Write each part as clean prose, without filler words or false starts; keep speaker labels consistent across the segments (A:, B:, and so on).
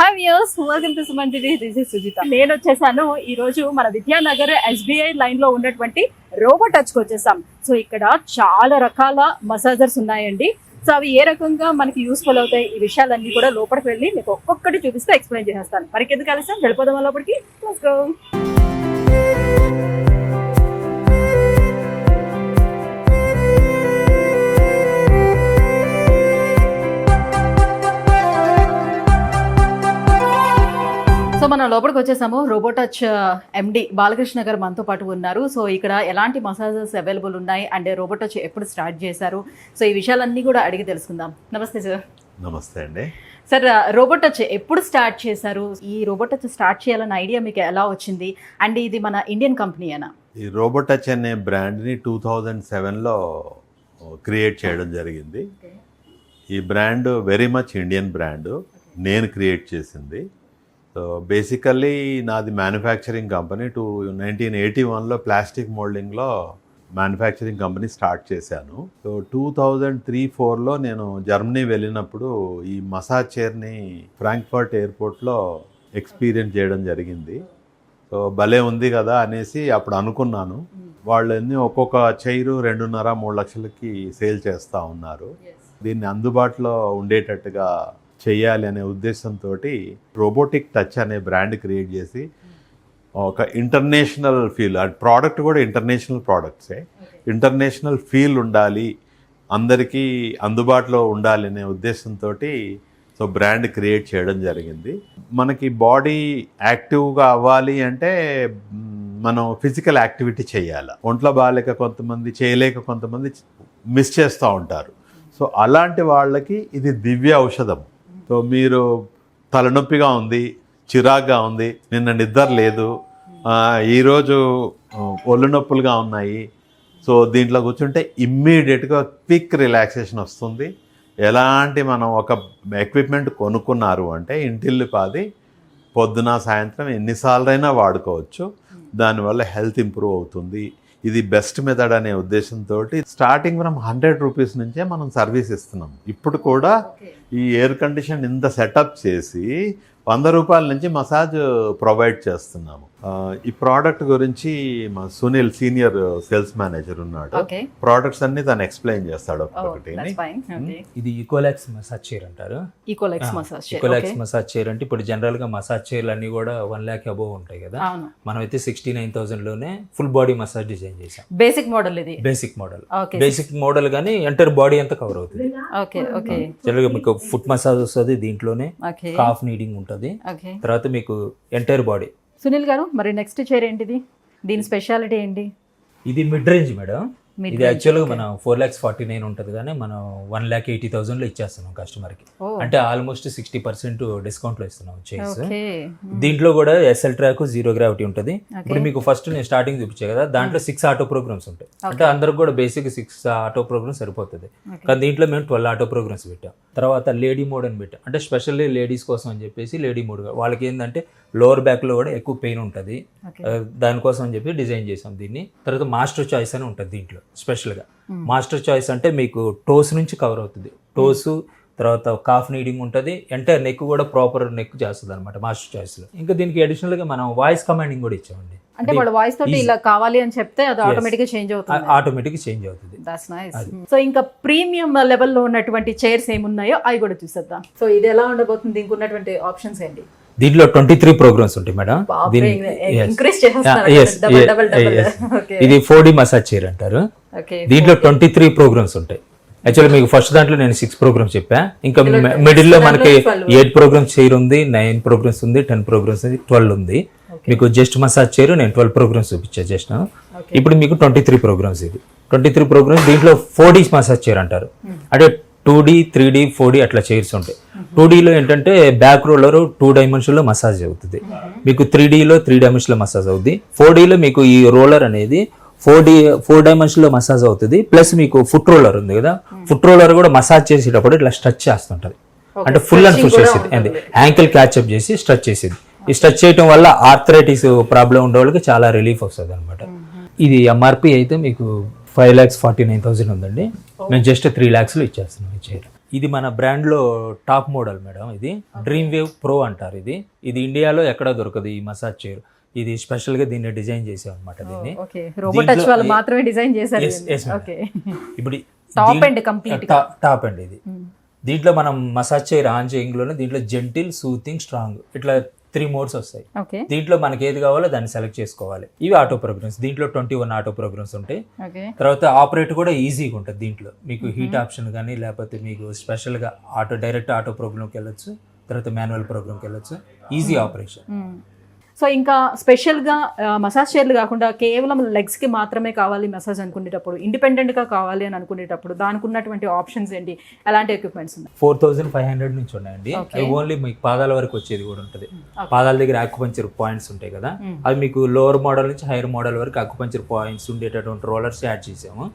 A: Hi viewers, welcome to Suman TV. This is Sujitha. నేను వచ్చేసాను ఈ రోజు మన విద్యానగర్ SBI లైన్ లో ఉన్నటువంటి రోబో టచ్ కి వచ్చేసాం. సో ఇక్కడ చాలా రకాల మసాజర్స్ ఉన్నాయండి. సో అవి ఏ రకంగా మనకి యూస్ఫుల్ అవుతాయి, ఈ విషయాలన్నీ కూడా లోపలికి వెళ్ళి మీకు ఒక్కొక్కటి చూపిస్తూ ఎక్స్ప్లెయిన్ చేసేస్తాను. మరి ఎందుకు కలిసాం, వెళ్ళిపోదాం లోపలికి. Let's go. సో మనం లోపలికి వచ్చేసాము. రోబో టచ్ MD బాలకృష్ణ గారు మనతో పాటు ఉన్నారు. సో ఇక్కడ ఎలాంటి మసాజెస్ అవైలబుల్ ఉన్నాయి అండ్ రోబో టచ్ ఎప్పుడు స్టార్ట్ చేశారు, సో ఈ విషయాలన్నీ కూడా అడిగి తెలుసుకుందాం. నమస్తే సార్.
B: నమస్తే అండి.
A: సార్, రోబో టచ్ ఎప్పుడు స్టార్ట్ చేశారు? ఈ రోబో టచ్ స్టార్ట్ చేయాలన్న ఐడియా మీకు ఎలా వచ్చింది? అండ్ ఇది మన ఇండియన్ కంపెనీయేనా?
B: ఈ రోబో టచ్ అనే బ్రాండ్ని 2007లో క్రియేట్ చేయడం జరిగింది. ఈ brand very much Indian brand, నేను క్రియేట్ చేసింది. సో బేసికల్లీ నాది మ్యానుఫ్యాక్చరింగ్ కంపెనీ. 1981లో ప్లాస్టిక్ మోల్డింగ్లో మ్యానుఫ్యాక్చరింగ్ కంపెనీ స్టార్ట్ చేశాను. సో 2003-04లో నేను జర్మనీ వెళ్ళినప్పుడు ఈ మసాజ్ చైర్ని ఫ్రాంక్ఫర్ట్ ఎయిర్పోర్ట్లో ఎక్స్పీరియన్స్ చేయడం జరిగింది. సో భలే ఉంది కదా అనేసి అప్పుడు అనుకున్నాను. వాళ్ళన్నీ ఒక్కొక్క చైరు 2.5-3 లక్షలకి సేల్ చేస్తూ ఉన్నారు. దీన్ని అందుబాటులో ఉండేటట్టుగా చెయ్యాలి అనే ఉద్దేశంతో రోబోటిక్ టచ్ అనే బ్రాండ్ క్రియేట్ చేసి ఒక ఇంటర్నేషనల్ ఫీల్, ఆ ప్రోడక్ట్ కూడా ఇంటర్నేషనల్ ప్రోడక్ట్సే, ఇంటర్నేషనల్ ఫీల్ ఉండాలి, అందరికీ అందుబాటులో ఉండాలి అనే ఉద్దేశంతో సో బ్రాండ్ క్రియేట్ చేయడం జరిగింది. మనకి బాడీ యాక్టివ్గా అవ్వాలి అంటే మనం ఫిజికల్ యాక్టివిటీ చేయాలి. ఒంట్లో బాగాలేక కొంతమంది, చేయలేక కొంతమంది మిస్ చేస్తూ ఉంటారు. సో అలాంటి వాళ్ళకి ఇది దివ్య ఔషధం. సో మీరు తలనొప్పిగా ఉంది, చిరాగ్గా ఉంది, నిన్న నిద్ర లేదు, ఈరోజు ఒళ్ళు నొప్పులుగా ఉన్నాయి, సో దీంట్లో కూర్చుంటే ఇమ్మీడియట్గా క్విక్ రిలాక్సేషన్ వస్తుంది. ఎలాంటి మనం ఒక ఎక్విప్మెంట్ కొనుక్కున్నారు అంటే ఇంటిల్లిపాది పొద్దున సాయంత్రం ఎన్నిసార్లైనా వాడుకోవచ్చు. దానివల్ల హెల్త్ ఇంప్రూవ్ అవుతుంది. ఇది బెస్ట్ మెథడ్ అనే ఉద్దేశంతో స్టార్టింగ్ ఫ్రమ్ 100 రూపీస్ నుంచే మనం సర్వీస్ ఇస్తున్నాం. ఇప్పుడు కూడా ఈ ఎయిర్ కండిషన్ ఇంత సెటప్ చేసి 100 రూపాయల నుంచి మసాజ్ ప్రొవైడ్ చేస్తున్నాము. ఈ ప్రోడక్ట్ గురించి మా సునీల్ సీనియర్ సేల్స్ మేనేజర్ ఉన్నాడు, ప్రోడక్ట్స్ అన్ని తను ఎక్స్ప్లెయిన్ చేస్తాడు ఒక్కొక్కటి.
C: ఇది ఈకోలాక్స్ మసాజ్ చైర్ అంటారు. ఈకోలాక్స్ మసాజ్ చైర్ అంటే ఇప్పుడు జనరల్ గా మసాజ్ చైర్లు అన్ని కూడా 1 lakh అబోవ్ ఉంటాయి కదా. మనం అయితే 69,000 లోనే ఫుల్ బాడీ మసాజ్ డిజైన్ చేసాం.
A: బేసిక్ మోడల్ ఇది.
C: బేసిక్ మోడల్ గానీ ఎంటర్ బాడీ అంతా కవర్ అవుతుంది. జనరల్ గా మీకు ఫుట్ మసాజ్ వస్తుంది, దీంట్లోనే కాఫ్ నీడింగ్ ఉంటుంది, తర్వాత మీకు ఎంటైర్ బాడీ.
A: సునీల్ గారు, మరి నెక్స్ట్ చైర్ ఏంటిది? దీని స్పెషాలిటీ ఏంటి?
C: ఇది మిడ్ రేంజ్ మేడం. ఇది యాక్చువల్గా మనం 4,49,000 ఉంటుంది కానీ మనం 1,80,000 లో ఇచ్చేస్తున్నాం కస్టమర్కి. అంటే ఆల్మోస్ట్ 60% డిస్కౌంట్ లో ఇస్తున్నాం చైర్స్. దీంట్లో కూడా SL ట్రాక్, 0 గ్రావిటీ ఉంటుంది. ఇప్పుడు మీకు ఫస్ట్ నేను స్టార్టింగ్ చూపించే కదా, దాంట్లో 6 ఆటో ప్రోగ్రామ్స్ ఉంటాయి. అంటే అందరికి కూడా బేసిక్ 6 ఆటో ప్రోగ్రామ్స్ సరిపోతుంది. కానీ దీంట్లో మేము 12 ఆటో ప్రోగ్రామ్స్ పెట్టాం. తర్వాత లేడీ మోడ్ అని పెట్టాం. అంటే స్పెషల్లీ లేడీస్ కోసం అని చెప్పేసి లేడీ మోడ్, వాళ్ళకి ఏంటంటే లోవర్ బ్యాక్ లో కూడా ఎక్కువ పెయిన్ ఉంటుంది, దానికోసం అని చెప్పి డిజైన్ చేసాం దీన్ని. తర్వాత మాస్టర్ చాయిస్ అని ఉంటుంది దీంట్లో స్పెషల్గా. మాస్టర్ చాయిస్ అంటే మీకు టోస్ నుంచి కవర్ అవుతుంది. టోస్ తర్వాత కాఫ్ నీడింగ్ ఉంటుంది, ఎంటైర్ నెక్ కూడా ప్రాపర్ నెక్ చేస్తుంది అనమాట మాస్టర్ చాయిస్ లో. ఇంకా దీనికి అడిషనల్ గా మనం వాయిస్ కమాండింగ్ కూడా ఇచ్చామండి.
A: అంటే వాళ్ళ వాయిస్ తోటి ఇలా కావాలి అని చెప్తే అది ఆటోమేటిక్ గా చేంజ్ అవుతుంది.
C: ఆటోమేటిక్ చేంజ్ అవుతుంది.
A: That's nice. సో ఇంకా ప్రీమియం లెవెల్ లో ఉన్నటువంటి చైర్స్ ఏమున్నాయో అవి కూడా చూసేద్దాం. సో ఇది ఎలా ఉండబోతుంది, దీనికి ఉన్నటువంటి ఆప్షన్స్ ఏంటి?
C: దీంట్లో 23 ప్రోగ్రామ్స్ ఉంటాయి మేడం. ఇది 4D మసాజ్ చైర్ అంటారు. దీంట్లో 23 ప్రోగ్రామ్స్ ఉంటాయి. యాక్చువల్లీ మీకు ఫస్ట్ దాంట్లో నేను 6 ప్రోగ్రామ్స్ చెప్పా. ఇంకా మిడిల్ లో మనకి 8 ప్రోగ్రామ్స్ చైర్ ఉంది, 9 ప్రోగ్రామ్స్ ఉంది, 10 ప్రోగ్రామ్స్ ఉంది, 12 ఉంది. మీకు జస్ట్ మసాజ్ చైర్ నేను 12 ప్రోగ్రామ్స్ చూపించా జస్ట్. ఇప్పుడు మీకు 23 ప్రోగ్రామ్స్. ఇది 23 ప్రోగ్రామ్స్. దీంట్లో 4D మసాజ్ చైర్ అంటారు. అంటే 2D, 3D, 4D అట్లా చైర్స్ ఉంటాయి. 2Dలో ఏంటంటే బ్యాక్ రోలర్ 2 డైమెన్షన్లో మసాజ్ అవుతుంది. మీకు 3Dలో 3 డైమెన్షన్లో మసాజ్ అవుతుంది. 4Dలో మీకు ఈ రోలర్ అనేది 4 డైమెన్షన్లో మసాజ్ అవుతుంది. ప్లస్ మీకు ఫుట్ రోలర్ ఉంది కదా, ఫుట్ రోలర్ కూడా మసాజ్ చేసేటప్పుడు ఇట్లా స్ట్రెచ్ చేస్తుంటది. అంటే ఫుల్ అండ్ ఫుల్ చేసేది, అంటే యాంకిల్ క్యాచ్అప్ చేసి స్ట్రెచ్ చేసేది. ఈ స్ట్రెచ్ చేయడం వల్ల ఆర్థరైటిస్ ప్రాబ్లం ఉండే వాళ్ళకి చాలా రిలీఫ్ వస్తుంది అనమాట. ఇది MRP అయితే మీకు 5,49,000 ఉందండి. మేము జస్ట్ 3 lakhs లో ఇచ్చేస్తున్నాం ఈ చైర్. ఇది మన బ్రాండ్లో టాప్ మోడల్ మేడం. ఇది డ్రీమ్ వేవ్ ప్రో అంటారు. ఇది ఇండియాలో ఎక్కడ దొరకదు ఈ మసాజ్ చైర్. ఇది స్పెషల్గా దీన్ని డిజైన్ చేసాం అనమాట. దీన్ని
A: రోబోట్ టచ్ వాళ్ళు మాత్రమే డిజైన్ చేశారు.
C: ఇప్పుడు
A: top and complete
C: top and ఇది. దీంట్లో మనం మసాజ్ చైర్ ఆన్ చేయంలోనే దీంట్లో జెంటిల్, సూతింగ్, స్ట్రాంగ్ ఇట్లా 3 మోడ్స్ వస్తాయి. దీంట్లో మనకి ఏది కావాలో దాన్ని సెలెక్ట్ చేసుకోవాలి. ఇవి ఆటో ప్రోగ్రామ్స్. దీంట్లో 21 ఆటో ప్రోగ్రామ్స్ ఉంటాయి. తర్వాత ఆపరేట్ కూడా ఈజీగా ఉంటుంది. దీంట్లో మీకు హీట్ ఆప్షన్ కానీ లేకపోతే మీకు స్పెషల్గా డైరెక్ట్ ఆటో ప్రోగ్రామ్కి వెళ్ళొచ్చు, తర్వాత మాన్యువల్ ప్రోగ్రామ్కి వెళ్ళొచ్చు. Easy operation.
A: సో ఇంకా స్పెషల్గా మసాజ్ చైర్లు కాకుండా కేవలం లెగ్స్కి మాత్రమే కావాలి మసాజ్ అనుకునేటప్పుడు, ఇండిపెండెంట్గా కావాలి అని అనుకునేటప్పుడు దానికి ఉన్నటువంటి ఆప్షన్స్ ఏంటి, ఎలాంటి ఎక్విప్మెంట్స్ ఉన్నాయి?
C: 4500 నుంచి ఉన్నాయండి. అవి ఓన్లీ మీకు పాదాల వరకు వచ్చేది కూడా ఉంటుంది. పాదాల దగ్గర ఆక్యుపంచర్ పాయింట్స్ ఉంటాయి కదా, అవి మీకు లోవర్ మోడల్ నుంచి హైయర్ మోడల్ వరకు ఆక్యుపంచర్ పాయింట్స్ ఉండేటటువంటి రోలర్స్ యాడ్ చేసాము.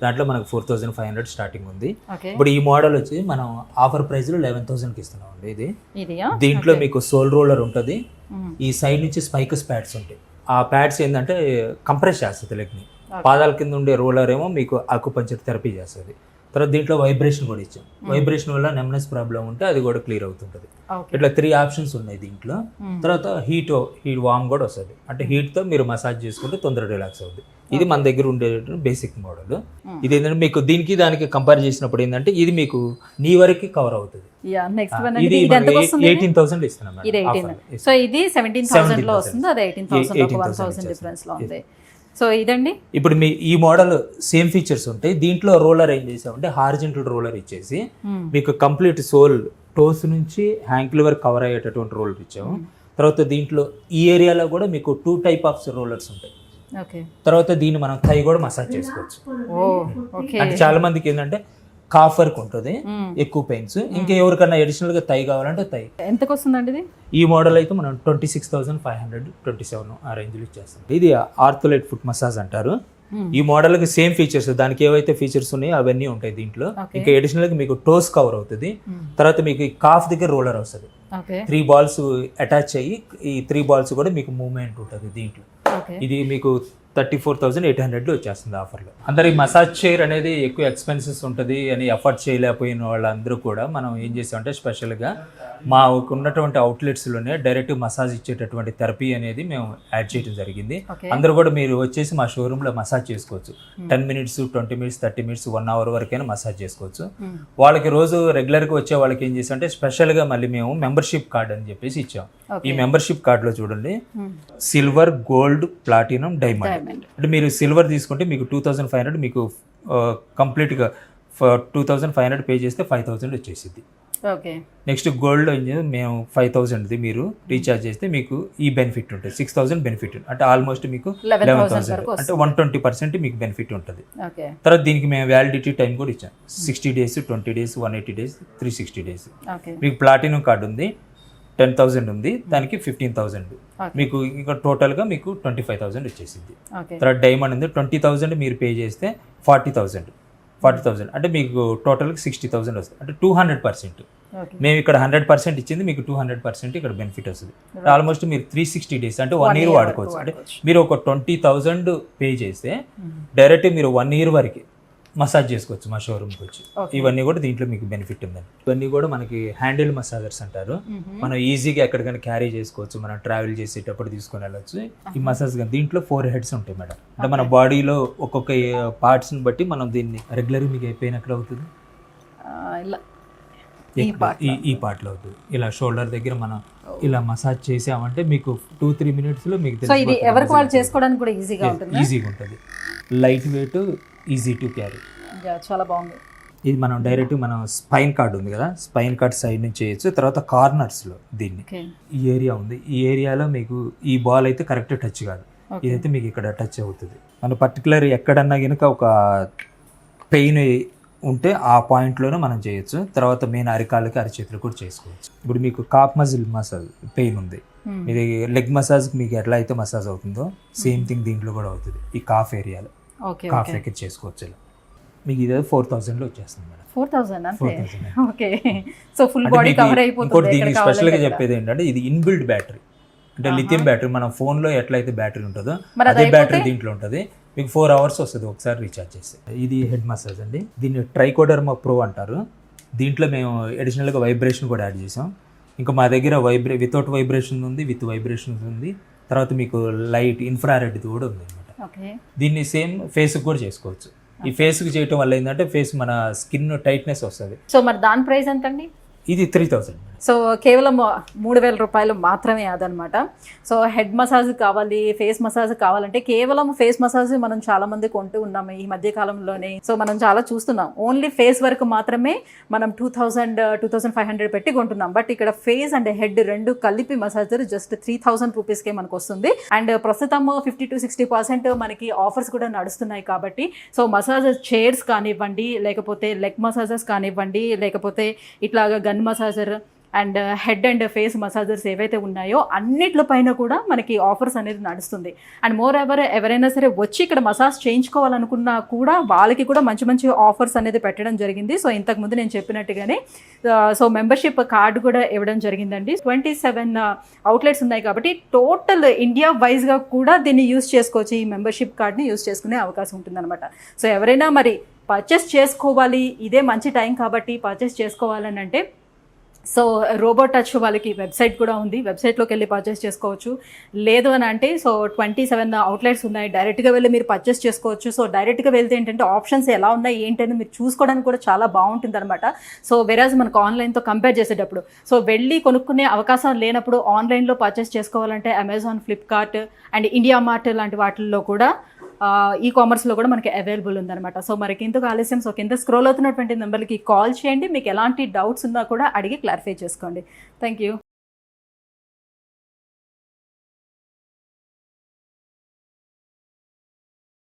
C: దాంట్లో మనకు 4500 స్టార్టింగ్ ఉంది. ఇప్పుడు ఈ మోడల్ వచ్చి మనం ఆఫర్ ప్రైస్ లో 11,000కి ఇస్తున్నాం అండి. ఇది దీంట్లో మీకు సోల్ రోలర్ ఉంటుంది. ఈ సైడ్ నుంచి స్పైకస్ ప్యాడ్స్ ఉంటాయి. ఆ ప్యాడ్స్ ఏంటంటే కంప్రెస్ చేస్తుంది లెగ్ని. పాదాల కింద ఉండే రోలర్ ఏమో మీకు ఆక్యుపంచర్ థెరపీ చేస్తుంది. తర్వాత దీంట్లో వైబ్రేషన్ కూడా ఇచ్చాం. వైబ్రేషన్ వల్ల నెమ్నెస్ ప్రాబ్లం ఉంటే అది కూడా క్లియర్ అవుతుంటుంది. ఇట్లా 3 ఆప్షన్స్ ఉన్నాయి దీంట్లో. తర్వాత హీట్ వామ్ కూడా వస్తుంది. అంటే హీట్తో మీరు మసాజ్ చేసుకుంటే తొందరగా రిలాక్స్ అవుతుంది. ఇది మన దగ్గర ఉండే బేసిక్ మోడల్. ఇది ఏంటంటే మీకు దీనికి దానికి కంపేర్ చేసినప్పుడు ఏంటంటే ఇది మీకు నీ వరకు కవర్ అవుతుంది. ఇది 18,000 ఇస్తున్నాం.
A: సో ఇది 17,000 లో వస్తుంది, అది 18,000 డిఫరెన్స్ లో ఉంది. సో ఇదండి
C: ఇప్పుడు మీ ఈ మోడల్ సేమ్ ఫీచర్స్ ఉంటాయి. దీంట్లో రోలర్ ఏం చేసామంటే హారిజంటల్ రోలర్ ఇచ్చేసి మీకు కంప్లీట్ సోల్ టోస్ నుంచి హ్యాంకిల్ వరకు కవర్ అయ్యేటటువంటి రోలర్ ఇచ్చాము. తర్వాత దీంట్లో ఈ ఏరియాలో కూడా మీకు 2 టైప్ ఆఫ్ రోలర్స్ ఉంటాయి. తర్వాత దీన్ని మనం థై కూడా మసాజ్ చేసుకోవచ్చు. అంటే చాలా మందికి ఏంటంటే కాఫ్ వర్క్ ఉంటుంది, ఎక్కువ పెయిన్స్. ఇంకా ఎవరికన్నా అడిషనల్ గా థై కావాలంటే థై.
A: ఎంతకు వస్తుందండి ఇది?
C: ఈ మోడల్ అయితే మనం 26,527 ఆ రేంజ్ లో ఇచ్చేస్తాం. ఇది ఆర్థోలైట్ ఫుట్ మసాజ్ అంటారు. ఈ మోడల్ కి సేమ్ ఫీచర్స్, దానికి ఏవైతే ఫీచర్స్ ఉన్నాయో అవన్నీ ఉంటాయి దీంట్లో. ఇంకా అడిషనల్ గా మీకు టోస్ కవర్ అవుతుంది. తర్వాత మీకు ఈ కాఫ్ దగ్గర రోలర్ వస్తుంది. 3 బాల్స్ అటాచ్ అయ్యి ఈ 3 బాల్స్ కూడా మీకు మూవ్మెంట్ ఉంటుంది దీంట్లో. ఇది మీకు 34,800 వచ్చేస్తుంది ఆఫర్లో. అందరికి మసాజ్ చైర్ అనేది ఎక్కువ ఎక్స్పెన్సెస్ ఉంటుంది అని ఎఫర్ట్ చేయలేకపోయిన వాళ్ళందరూ కూడా మనం ఏం చేసామంటే స్పెషల్గా మా ఉన్నటువంటి అవుట్లెట్స్లోనే డైరెక్ట్ మసాజ్ ఇచ్చేటటువంటి థెరపీ అనేది మేము యాడ్ చేయడం జరిగింది. అందరూ కూడా మీరు వచ్చేసి మా షోరూంలో మసాజ్ చేసుకోవచ్చు. 10 మినిట్స్, 20 మినిట్స్, 30 మినిట్స్, 1 అవర్ వరకైనా మసాజ్ చేసుకోవచ్చు. వాళ్ళకి రోజు రెగ్యులర్గా వచ్చే వాళ్ళకి ఏం చేసామంటే స్పెషల్గా మళ్ళీ మేము మెంబర్షిప్ కార్డ్ అని చెప్పేసి ఇచ్చాం. ఈ మెంబర్షిప్ కార్డులో చూడండి సిల్వర్, గోల్డ్, ప్లాటినం, డైమండ్. అంటే మీరు సిల్వర్ తీసుకుంటే మీకు 2,500, మీకు కంప్లీట్గా 2,500 పే చేస్తే 5,000 వచ్చేసింది. నెక్స్ట్ గోల్డ్ మేము 5,000ది మీరు రీఛార్జ్ చేస్తే మీకు ఈ బెనిఫిట్ ఉంటుంది. 6,000 బెనిఫిట్ అంటే ఆల్మోస్ట్ మీకు 11,000 అంటే 120% మీకు బెనిఫిట్ ఉంటుంది. తర్వాత దీనికి మేము వ్యాలిడిటీ టైం కూడా ఇచ్చాం. 60 days, 20 days, 180 days, 360 days. మీకు ప్లాటినం కార్డు ఉంది, 10,000 ఉంది, దానికి 15,000. మీకు ఇంకా టోటల్గా మీకు 25,000 వచ్చేసింది. తర్వాత డైమండ్ ఉంది, 20,000 మీరు పే చేస్తే 40,000 అంటే మీకు టోటల్గా 60,000 వస్తుంది. అంటే 200%. మేము ఇక్కడ 100% ఇచ్చింది, మీకు 200% ఇక్కడ బెనిఫిట్ వస్తుంది. ఆల్మోస్ట్ మీరు 360 days అంటే 1 year వాడుకోవచ్చు. అంటే మీరు ఒక 20,000 పే చేస్తే డైరెక్ట్ మీరు 1 year వరకు మసాజ్ చేసుకోవచ్చు మా షోరూమ్కి వచ్చి. ఇవన్నీ కూడా దీంట్లో మీకు బెనిఫిట్ ఉందండి. ఇవన్నీ కూడా మనకి హ్యాండిల్ మసాజర్స్ అంటారు. మనం ఈజీగా ఎక్కడికైనా క్యారీ చేసుకోవచ్చు, మనం ట్రావెల్ చేసేటప్పుడు తీసుకొని వెళ్ళచ్చు. ఈ మసాజ్ దీంట్లో 4 heads ఉంటాయి మేడం. అంటే మన బాడీలో ఒక్కొక్క పార్ట్స్ని బట్టి మనం దీన్ని రెగ్యులర్గా మీకు పెయిన్ ఎక్కడ అవుతుంది, ఈ పార్ట్లో అవుతుంది. ఇలా షోల్డర్ దగ్గర మనం ఇలా మసాజ్ చేసామంటే మీకు 2-3 minutesలో మీకు
A: చేసుకోవడానికి కూడా ఈజీగా
C: ఉంటుంది. Light weight, easy to carry.
A: చాలా బాగుంది.
C: ఇది మనం డైరెక్ట్ మనం స్పైన్ కార్డ్ ఉంది కదా, స్పైన్ కార్డ్ సైడ్ నుంచి చేయొచ్చు. తర్వాత కార్నర్స్లో దీన్ని ఈ ఏరియా ఉంది, ఈ ఏరియాలో మీకు ఈ బాల్ అయితే కరెక్ట్ టచ్ కాదు, ఇదైతే మీకు ఇక్కడ టచ్ అవుతుంది. మన పర్టికులర్ ఎక్కడన్నా కనుక ఒక పెయిన్ ఉంటే ఆ పాయింట్లోనే మనం చేయొచ్చు. తర్వాత మెయిన్ అరికాళ్ళకి, అరిచేతులు కూడా చేసుకోవచ్చు. ఇప్పుడు మీకు కాప్ మజిల్ మసాజ్ పెయిన్ ఉంది, ఇది లెగ్ మసాజ్కి మీకు ఎట్లా అయితే మసాజ్ అవుతుందో సేమ్ థింగ్ దీంట్లో కూడా అవుతుంది. ఈ కాఫ్ ఏరియాలో కాఫ్ ఎక్కి చేసుకోవచ్చు. ఇలా మీకు ఇదే 4,000లో వచ్చేస్తుంది madam.
A: 4,000. Okay. So full body cover అయిపోతుంది.
C: ఇంకోటి దీనికి స్పెషల్గా చెప్పేది ఏంటంటే ఇది ఇన్బిల్డ్ బ్యాటరీ. అంటే లిథియం బ్యాటరీ, మన ఫోన్లో ఎట్లయితే బ్యాటరీ ఉంటుందో అదే బ్యాటరీ దీంట్లో ఉంటుంది. మీకు 4 hours వస్తుంది ఒకసారి రీఛార్జ్ చేస్తే. ఇది హెడ్ మసాజ్ అండి. దీన్ని ట్రైకోడర్మా ప్రో అంటారు. దీంట్లో మేము అడిషనల్గా వైబ్రేషన్ కూడా యాడ్ చేసాం. ఇంకా మా దగ్గర వితౌట్ వైబ్రేషన్ ఉంది, విత్ వైబ్రేషన్ ఉంది, తర్వాత మీకు లైట్ ఇన్ఫ్రారెడ్ కూడా ఉంది అనమాట.
A: ఓకే.
C: దీన్ని సేమ్ ఫేస్కి కూడా చేసుకోవచ్చు. ఈ ఫేస్కి చేయటం వల్ల ఏంటంటే ఫేస్ మన స్కిన్ టైట్నెస్ వస్తుంది.
A: సో మరి దాని ప్రైస్ ఎంత అండి?
C: ఇది 3000.
A: సో కేవలం 3000 రూపాయలు మాత్రమే అదనమాట. సో హెడ్ మసాజ్ కావాలి, ఫేస్ మసాజ్ కావాలంటే కేవలం ఫేస్ మసాజ్ మనం చాలా మంది కొంటూ ఉన్నాము ఈ మధ్య కాలంలోనే. సో మనం చాలా చూస్తున్నాం, ఓన్లీ ఫేస్ వరకు మాత్రమే మనం 2500 పెట్టి కొంటున్నాం. బట్ ఇక్కడ ఫేస్ అండ్ హెడ్ రెండు కలిపి మసాజర్ జస్ట్ 3000 రూపీస్కే మనకు వస్తుంది. అండ్ ప్రస్తుతం 50 to 60% మనకి ఆఫర్స్ కూడా నడుస్తున్నాయి కాబట్టి సో మసాజ్ చైర్స్ కానివ్వండి, లేకపోతే లెగ్ మసాజర్స్ కానివ్వండి, లేకపోతే ఇట్లాగా gun massager and head and face massagers ఏవైతే ఉన్నాయో అన్నిట్ల పైన కూడా మనకి ఆఫర్స్ అనేది నడుస్తుంది. అండ్ మోర్ ఎవరైనా సరే వచ్చి ఇక్కడ మసాజ్ చేయించుకోవాలనుకున్నా కూడా వాళ్ళకి కూడా మంచి మంచి ఆఫర్స్ అనేది పెట్టడం జరిగింది. సో ఇంతకుముందు నేను చెప్పినట్టుగానే సో మెంబర్షిప్ కార్డు కూడా ఇవ్వడం జరిగిందండి. 27 అవుట్లెట్స్ ఉన్నాయి కాబట్టి టోటల్ ఇండియా వైజ్గా కూడా దీన్ని యూస్ చేసుకోవచ్చు. ఈ మెంబర్షిప్ కార్డ్ని యూస్ చేసుకునే అవకాశం ఉంటుందన్నమాట. సో ఎవరైనా మరి పర్చేస్ చేసుకోవాలి, ఇదే మంచి టైం కాబట్టి పర్చేస్ చేసుకోవాలని అంటే సో రోబో టచ్ వాళ్ళకి వెబ్సైట్ కూడా ఉంది, వెబ్సైట్లోకి వెళ్ళి పర్చేస్ చేసుకోవచ్చు. లేదు అని అంటే సో 27 అవుట్లెట్స్ ఉన్నాయి, డైరెక్ట్గా వెళ్ళి మీరు పర్చేస్ చేసుకోవచ్చు. సో డైరెక్ట్గా వెళ్తే ఏంటంటే ఆప్షన్స్ ఎలా ఉన్నాయి ఏంటని మీరు చూసుకోవడానికి కూడా చాలా బాగుంటుంది అనమాట. సో వెరాజ్ మనకు ఆన్లైన్తో కంపేర్ చేసేటప్పుడు సో వెళ్ళి కొనుక్కునే అవకాశం లేనప్పుడు ఆన్లైన్లో పర్చేస్ చేసుకోవాలంటే Amazon, Flipkart and India mart లాంటి వాటిల్లో కూడా ఈ కామర్స్లో కూడా మనకి అవైలబుల్ ఉందన్నమాట. సో మనకి ఎందుకు ఆలస్యం, సో కింద స్క్రోల్ అవుతున్నటువంటి నెంబర్కి కాల్ చేయండి, మీకు ఎలాంటి డౌట్స్ ఉన్నా కూడా అడిగి క్లారిఫై చేసుకోండి. Thank you.